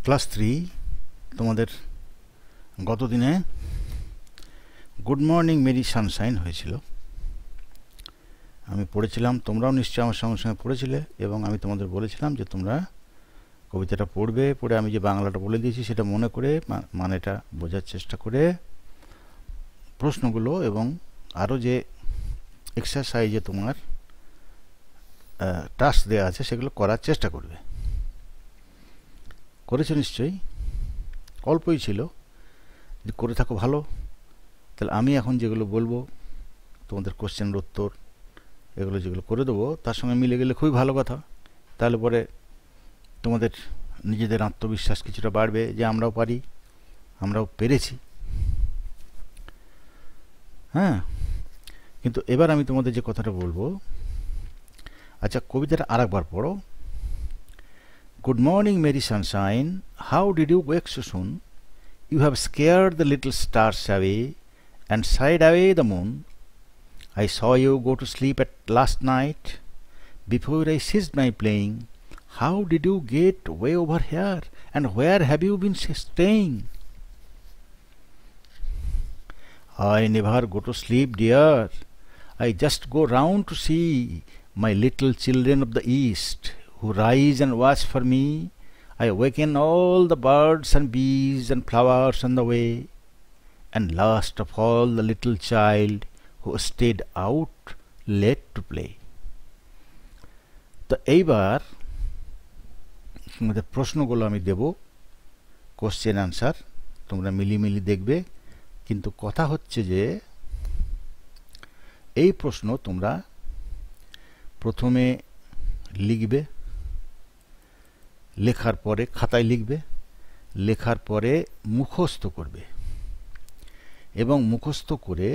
Class 3 তোমাদের গত দিনে গুড মর্নিং মেরি সানশাইন হয়েছিল। আমি পড়েছিলাম, তোমরাও নিশ্চয়ই আমার সঙ্গে সঙ্গে পড়েছিলে, এবং আমি তোমাদের বলেছিলাম যে তোমরা কবিতাটা পড়বে, পড়ে আমি যে বাংলাটা বলে দিয়েছি সেটা মনে করে মানেটা বোঝার চেষ্টা করে প্রশ্নগুলো এবং আরও যে এক্সারসাইজে তোমার টাস্ক দেওয়া আছে সেগুলো করার চেষ্টা করবে। করেছো নিশ্চয়ই, অল্পই ছিল, যদি করে থাকো ভালো। তাহলে আমি এখন যেগুলো বলবো তোমাদের কোশ্চেনের উত্তর এগুলো যেগুলো করে দেবো তার সঙ্গে মিলে গেলে খুবই ভালো কথা। তাহলে পরে তোমাদের নিজেদের আত্মবিশ্বাস কিছুটা বাড়বে যে আমরাও পারি, আমরাও পেরেছি। হ্যাঁ, কিন্তু এবার আমি তোমাদের যে কথাটা বলবো, আচ্ছা কবিতাটা আরেকবার পড়ো। Good morning, Mary Sunshine. How did you wake so soon? You have scared the little stars away and sighed away the moon. I saw you go to sleep at last night. Before I ceased my playing, how did you get way over here? And where have you been staying? I never go to sleep, dear. I just go round to see my little children of the east, who rise and watch for me. I awaken all the birds and bees and flowers on the way, and last of all the little child who stayed out late to play. তো এইবার তোমাদের প্রশ্নগুলো আমি দেব, question answer তোমরা মিলিমিলি দেখবে। কিন্তু কথা হচ্ছে যে এই প্রশ্ন তোমরা প্রথমে লিখবে, লেখার পরে খাতায় লিখবে, লেখার পরে মুখস্থ করবে, এবং মুখস্থ করে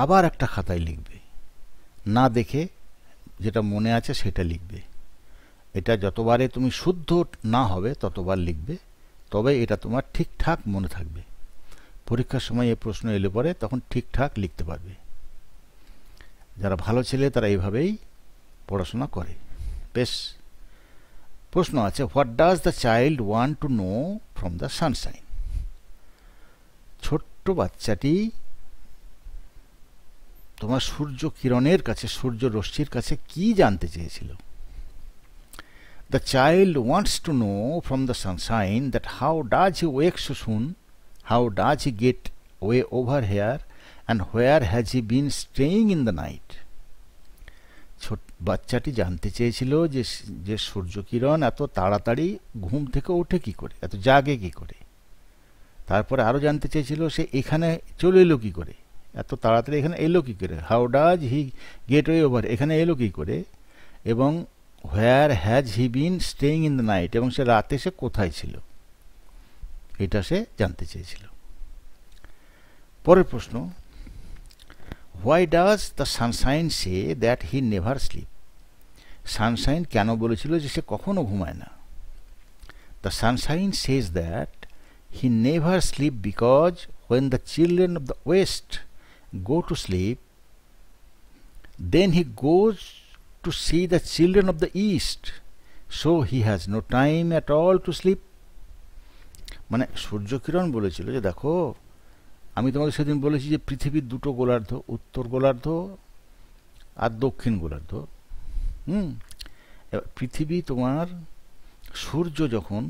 আবার একটা খাতায় লিখবে, না দেখে যেটা মনে আছে সেটা লিখবে। এটা যতবারে তুমি শুদ্ধ না হবে ততবার লিখবে, তবে এটা তোমার ঠিকঠাক মনে থাকবে। পরীক্ষার সময় এই প্রশ্ন এলে পরে তখন ঠিকঠাক লিখতে পারবে। যারা ভালো ছেলে তারা এইভাবেই পড়াশোনা করে। বেশ, প্রশ্ন আছে, what does the child want to know from the Sunshine? ছোট্ট বাচ্চাটি তোমার সূর্য কিরণের কাছে, সূর্য রশ্মির কাছে কি জানতে চেয়েছিল? The child wants to know from the sunshine that how does he wake so soon, how does he get way over here, and where has he been staying in the night? বাচ্চাটি জানতে চেয়েছিল যে সূর্যকিরণ এত তাড়াতাড়ি ঘুম থেকে ওঠে কি করে, এত জাগে কি করে। তারপরে আরও জানতে চেয়েছিল সে এখানে চলে এলো কি করে, এত তাড়াতাড়ি এখানে এলো কি করে। How does he get way over, এখানে এলো কি করে, এবং where has he been staying in the night, এবং সে রাতে সে কোথায় ছিল, এটা সে জানতে চেয়েছিল। পরের প্রশ্ন, Why does the sunshine say that he never sleep? Sunshine কেন বলেছিল যে সে কখনো ঘুমায় না? The sunshine says that he never sleep because when the children of the west go to sleep, then he goes to see the children of the east, so he has no time at all to sleep. মানে সূর্যকিরণ বলেছিল যে দেখো, আমি তোমাকে সেদিন বলেছি যে পৃথিবীর দুটো গোলার্ধ, উত্তর গোলার্ধ আর দক্ষিণ গোলার্ধ। পৃথিবী তোমার সূর্য যখন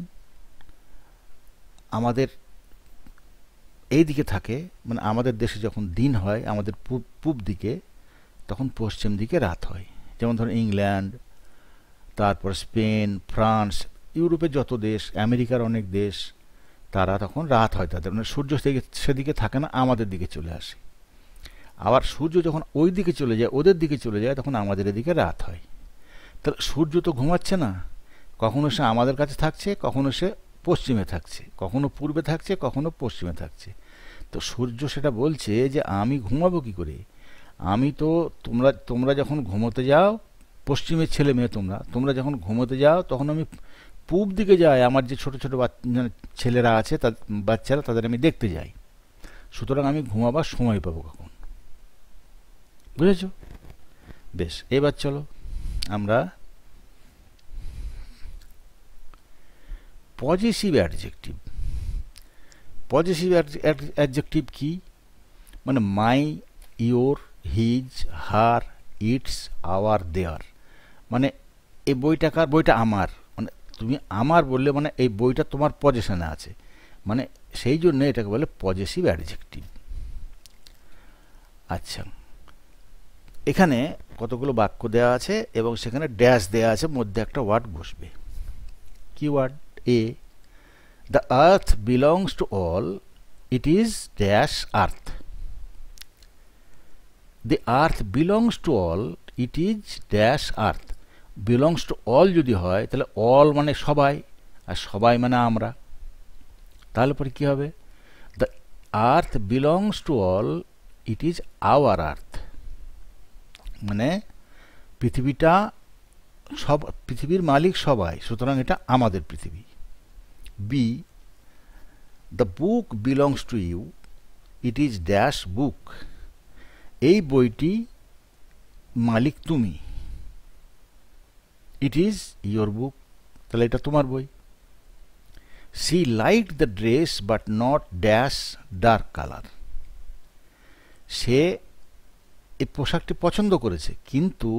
আমাদের এই দিকে থাকে, মানে আমাদের দেশে যখন দিন হয় আমাদের পূব দিকে, তখন পশ্চিম দিকে রাত হয়। যেমন ধরো ইংল্যান্ড, তারপর স্পেন, ফ্রান্স, ইউরোপের যত দেশ, আমেরিকার অনেক দেশ, তারা তখন রাত হয় তাদের, মানে সূর্য সেদিকে থাকে না, আমাদের দিকে চলে আসে। আবার সূর্য যখন ওই দিকে চলে যায়, ওদের দিকে চলে যায়, তখন আমাদের এদিকে রাত হয়। তাহলে সূর্য তো ঘুমাচ্ছে না, কখনো সে আমাদের কাছে থাকছে, কখনো সে পশ্চিমে থাকছে, কখনো পূর্বে থাকছে, কখনো পশ্চিমে থাকছে। তো সূর্য সেটা বলছে যে আমি ঘুমাবো কি করে, আমি তো তোমরা যখন ঘুমোতে যাও, পশ্চিমের ছেলে মেয়ে তোমরা যখন ঘুমোতে যাও তখন আমি পূব দিকে যাই, আমার যে ছোট ছোট ছেলেরা আছে, বাচ্চারা, তাদের আমি দেখতে যাই। সুতরাং আমি ঘুমাবার সময় পাবো কখন, বুঝেছ? বেশ, এবার চলো আমরা পজিটিভ অ্যাডজেক্টিভ। পজিটিভ অ্যাডজেক্টিভ কি? মানে my, your, his, her, its, our, their. মানে এই বইটা আমার, মানে তুমি আমার বললে মানে এই বইটা তোমার পজিশনে আছে, মানে সেই জন্য এটাকে বলে পজিটিভ অ্যাডজেক্টিভ। আচ্ছা, এখানে কতগুলো বাক্য দেওয়া আছে এবং সেখানে ড্যাশ দেওয়া আছে, মধ্যে একটা ওয়ার্ড বসবে। কি word? A, the earth belongs to all, it is dash earth. The earth belongs to all, it is dash earth. belongs to all যদি হয় তাহলে all মানে সবাই, আর সবাই মানে আমরা। তাহলে পরে কি হবে? The earth belongs to all, it is our earth. মানে পৃথিবীটা সব, পৃথিবীর মালিক সবাই, সুতরাং এটা আমাদের পৃথিবী। B, the book belongs to you, it is dash book. এই বইটি মালিক তুমি, ইট ইজ ইয়োর বুক, তাহলে এটা তোমার বই। She liked the dress but not dash dark colour. সে এই পোশাকটি পছন্দ করেছে কিন্তু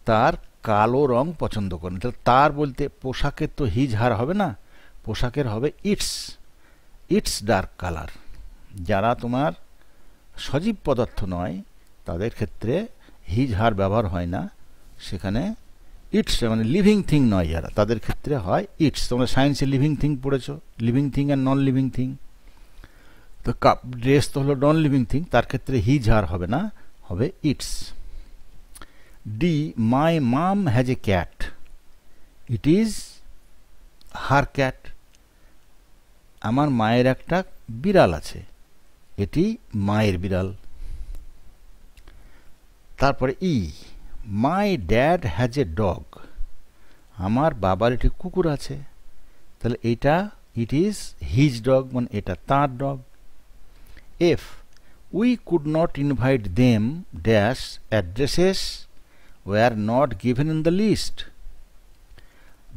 তার কালো রং পছন্দ করেন। তাহলে তার বলতে পোশাকের তো হিজ হার হবে না, পোশাকের হবে ইটস, ইটস ডার্ক কালার। যারা তোমার সজীব পদার্থ নয় তাদের ক্ষেত্রে হিজ হার ব্যবহার হয় না, সেখানে ইটস মানে লিভিং থিং নয় যারা, তাদের ক্ষেত্রে হয় ইটস। তোমরা সায়েন্সে লিভিং থিং পড়েছ, living thing and non living thing. তো কাপ ড্রেস তো হলো নন লিভিং থিং, তার ক্ষেত্রে হিজ হার হবে না, হবে its. D, my mum has a cat, it is her cat. আমার মায়ের একটা বিড়াল আছে, এটি মায়ের বিড়াল। তারপরে E, my dad has a dog. আমার বাবার একটি কুকুর আছে, তাহলে এটা ইট ইজ হিজ ডগ, মানে এটা তার dog. F, we could not invite them dash addresses were not given in the list.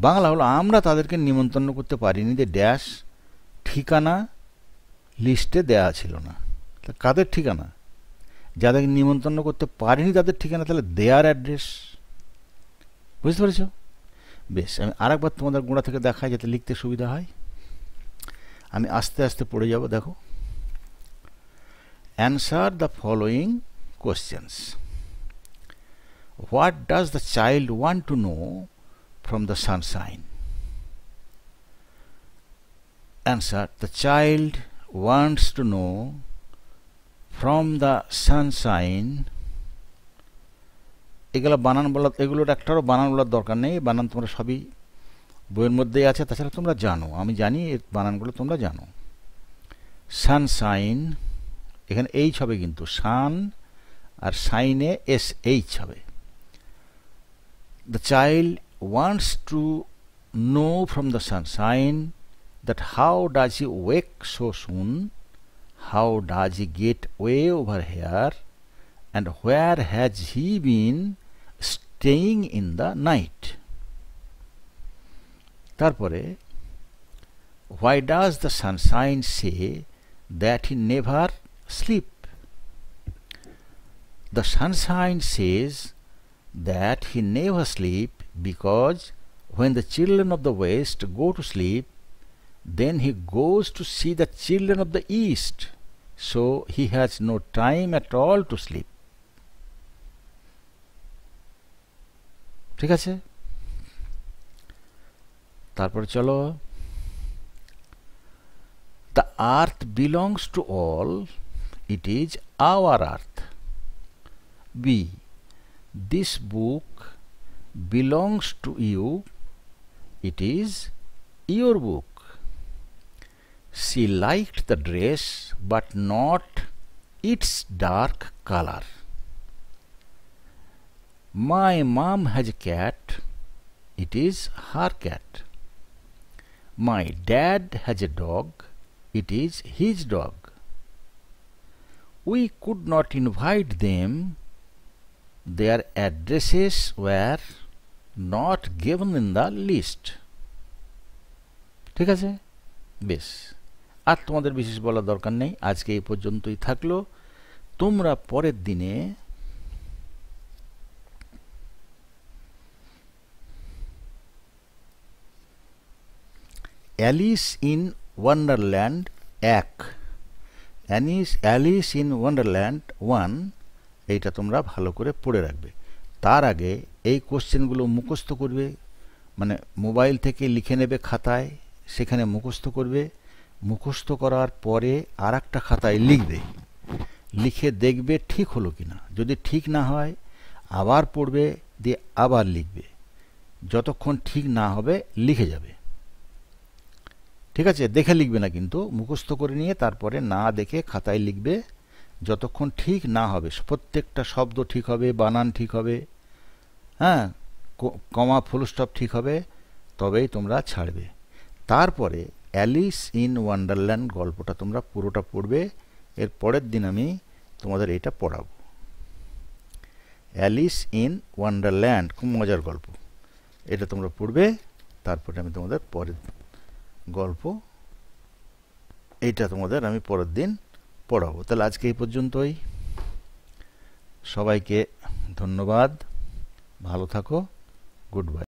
Bangla হলো আমরা তাদেরকে নিমন্ত্রণ করতে পারিনি, যে ড্যাশ ঠিকানা লিস্টে দেয়া ছিল না। কাদের ঠিকানা? যাদেরকে নিমন্ত্রণ করতে পারিনি তাদের ঠিকানা, তাহলে দেয়ার অ্যাড্রেস। বুঝতে পেরেছ? বেশ, আমি আরেকবার তোমাদের গোড়া থেকে দেখাই যাতে লিখতে সুবিধা হয়। আমি আস্তে আস্তে পড়ে যাব, দেখো। Answer the following questions. What does the child want to know from the Sunshine? Answer, the child wants to know from the sunshine. এগুলো বানান বলা, এগুলোর একটারও বানান বলার দরকার নেই, বানান তোমরা সবই বইয়ের মধ্যেই আছে, তাছাড়া তোমরা জানো, আমি জানি এর বানানগুলো তোমরা জানো। সানশাইন, এখানে এইচ হবে কিন্তু, সান আর সাইনে এস এইচ হবে। The child wants to know from the Sunshine that how does he wake so soon, how does he get way over here, and where has he been staying in the night. তারপরে why does the sunshine say that he never sleep? The sunshine says that he never sleep because when the children of the west go to sleep, then he goes to see the children of the east, so he has no time at all to sleep. ঠিক আছে, তারপর চলো। The earth belongs to all, it is our earth. B, this book belongs to you, it is your book. She liked the dress but not its dark color. My mom has a cat, it is her cat. My dad has a dog, it is his dog. We could not invite them, their addresses were not given in the list. ঠিক আছে, বেশ। আর তোমাদের বিশেষ বলার দরকার নেই, আজকে এই পর্যন্তই থাকলো। তোমরা পরের দিনে Alice in Wonderland 1, Alice in Wonderland 1 এইটা তোমরা ভালো করে পড়ে রাখবে। তার আগে এই কোশ্চেনগুলো মুখস্থ করবে, মানে মোবাইল থেকে লিখে নেবে খাতায়, সেখানে মুখস্থ করবে। মুখস্থ করার পরে আর একটা খাতায় লিখবে, লিখে দেখবে ঠিক হলো কিনা। যদি ঠিক না হয় আবার পড়বে, দিয়ে আবার লিখবে। যতক্ষণ ঠিক না হবে লিখে যাবে, ঠিক আছে? দেখে লিখবে না কিন্তু, মুখস্থ করে নিয়ে তারপরে না দেখে খাতায় লিখবে। যতক্ষণ ঠিক না হবে, প্রত্যেকটা শব্দ ঠিক হবে, বানান ঠিক হবে, হ্যাঁ, কমা ফুল স্টপ ঠিক হবে, তবেই তোমরা ছাড়বে। তারপরে অ্যালিস ইন ওয়ান্ডারল্যান্ড গল্পটা তোমরা পুরোটা পড়বে। এর পরের দিন আমি তোমাদের এটা পড়াবো। অ্যালিস ইন ওয়ান্ডারল্যান্ড খুব মজার গল্প, এটা তোমরা পড়বে। তারপরে আমি তোমাদের পরের গল্প এইটা তোমাদের আমি পরের দিন পড়াবো। তাহলে আজকে এই পর্যন্তই। সবাইকে ধন্যবাদ, ভালো থাকো, গুড বাই।